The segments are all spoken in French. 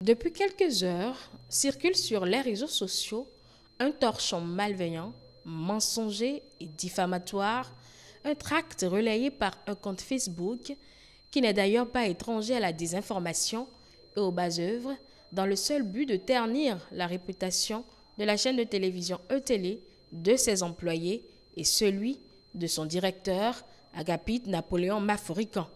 Depuis quelques heures, circule sur les réseaux sociaux un torchon malveillant, mensonger et diffamatoire, un tract relayé par un compte Facebook qui n'est d'ailleurs pas étranger à la désinformation et aux bas œuvres, dans le seul but de ternir la réputation de la chaîne de télévision E-Télé, de ses employés et celui de son directeur, Agapite Napoléon Maforican.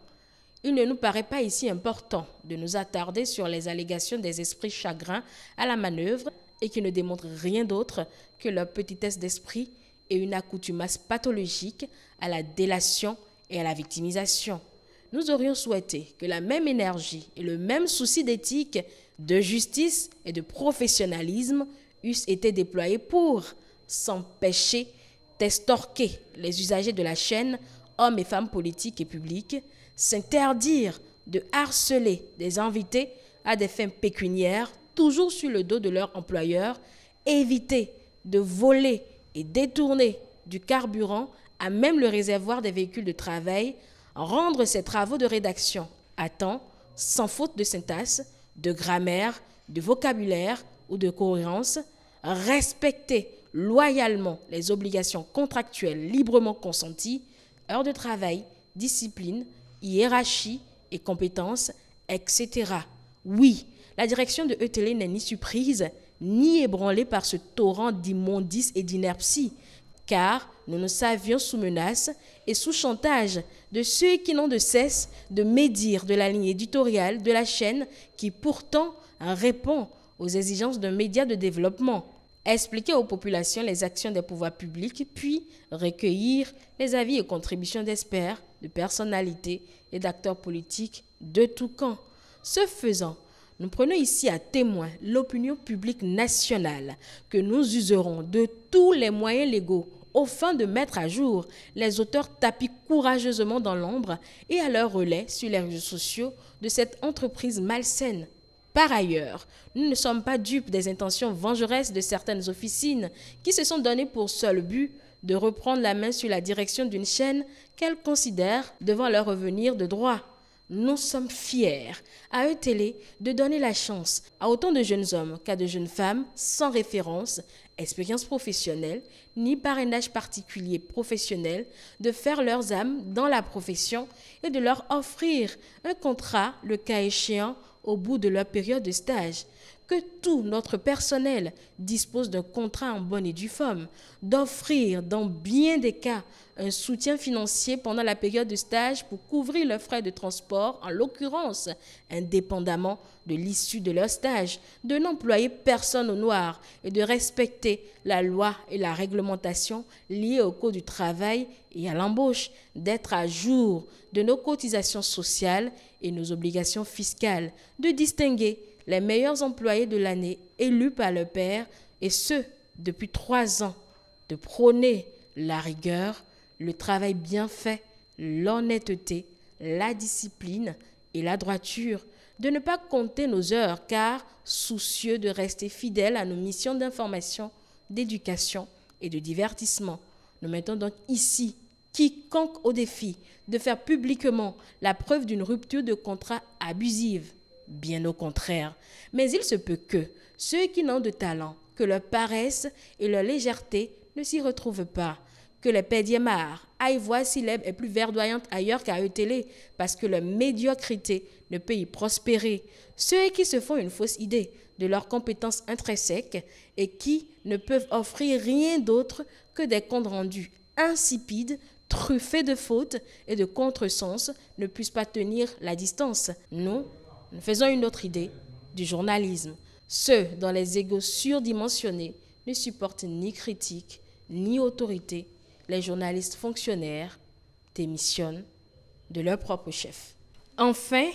Il ne nous paraît pas ici important de nous attarder sur les allégations des esprits chagrins à la manœuvre et qui ne démontrent rien d'autre que leur petitesse d'esprit et une accoutumance pathologique à la délation et à la victimisation. Nous aurions souhaité que la même énergie et le même souci d'éthique, de justice et de professionnalisme eussent été déployés pour s'empêcher d'estorquer les usagers de la chaîne, hommes et femmes politiques et publics, s'interdire de harceler des invités à des fins pécuniaires, toujours sur le dos de leur employeur, éviter de voler et détourner du carburant à même le réservoir des véhicules de travail, rendre ses travaux de rédaction à temps, sans faute de syntaxe, de grammaire, de vocabulaire ou de cohérence, respecter loyalement les obligations contractuelles librement consenties, heures de travail, discipline, hiérarchie et compétences, etc. Oui, la direction de E-Télé n'est ni surprise, ni ébranlée par ce torrent d'immondices et d'inertie, car nous nous savions sous menace et sous chantage de ceux qui n'ont de cesse de médire de la ligne éditoriale de la chaîne qui pourtant répond aux exigences d'un média de développement. Expliquer aux populations les actions des pouvoirs publics, puis recueillir les avis et contributions d'experts, de personnalités et d'acteurs politiques de tout camp. Ce faisant, nous prenons ici à témoin l'opinion publique nationale que nous userons de tous les moyens légaux au fin de mettre à jour les auteurs tapis courageusement dans l'ombre et à leur relais sur les réseaux sociaux de cette entreprise malsaine. Par ailleurs, nous ne sommes pas dupes des intentions vengeresses de certaines officines qui se sont données pour seul but de reprendre la main sur la direction d'une chaîne qu'elles considèrent devant leur revenir de droit. Nous sommes fiers à E-Télé de donner la chance à autant de jeunes hommes qu'à de jeunes femmes sans référence, expérience professionnelle, ni parrainage particulier professionnel, de faire leurs âmes dans la profession et de leur offrir un contrat, le cas échéant, au bout de leur période de stage. Que tout notre personnel dispose d'un contrat en bonne et due forme, d'offrir dans bien des cas un soutien financier pendant la période de stage pour couvrir leurs frais de transport, en l'occurrence, indépendamment de l'issue de leur stage, de n'employer personne au noir et de respecter la loi et la réglementation liées au code du travail et à l'embauche, d'être à jour de nos cotisations sociales et nos obligations fiscales, de distinguer les meilleurs employés de l'année élus par leur père, et ce, depuis 3 ans, de prôner la rigueur, le travail bien fait, l'honnêteté, la discipline et la droiture, de ne pas compter nos heures, car soucieux de rester fidèles à nos missions d'information, d'éducation et de divertissement. Nous mettons donc ici quiconque au défi de faire publiquement la preuve d'une rupture de contrat abusive. Bien au contraire. Mais il se peut que ceux qui n'ont de talent, que leur paresse et leur légèreté ne s'y retrouvent pas, que les pédiémars aillent voir si l'herbe est plus verdoyante ailleurs qu'à E-Télé, parce que leur médiocrité ne peut y prospérer. Ceux qui se font une fausse idée de leurs compétences intrinsèques et qui ne peuvent offrir rien d'autre que des comptes rendus insipides, truffés de fautes et de contresens, ne puissent pas tenir la distance. Nous faisons une autre idée du journalisme. Ceux dont les égos surdimensionnés ne supportent ni critique, ni autorité, les journalistes fonctionnaires démissionnent de leur propre chef. Enfin,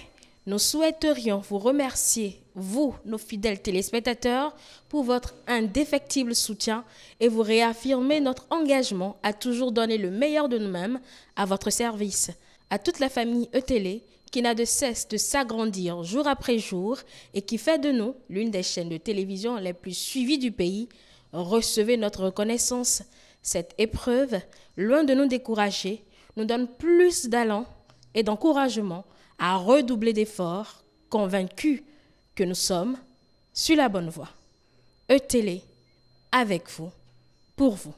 nous souhaiterions vous remercier, vous, nos fidèles téléspectateurs, pour votre indéfectible soutien et vous réaffirmer notre engagement à toujours donner le meilleur de nous-mêmes à votre service. À toute la famille E-Télé, qui n'a de cesse de s'agrandir jour après jour et qui fait de nous l'une des chaînes de télévision les plus suivies du pays, recevez notre reconnaissance. Cette épreuve, loin de nous décourager, nous donne plus d'allant et d'encouragement à redoubler d'efforts, convaincus que nous sommes sur la bonne voie. E-Télé, avec vous, pour vous.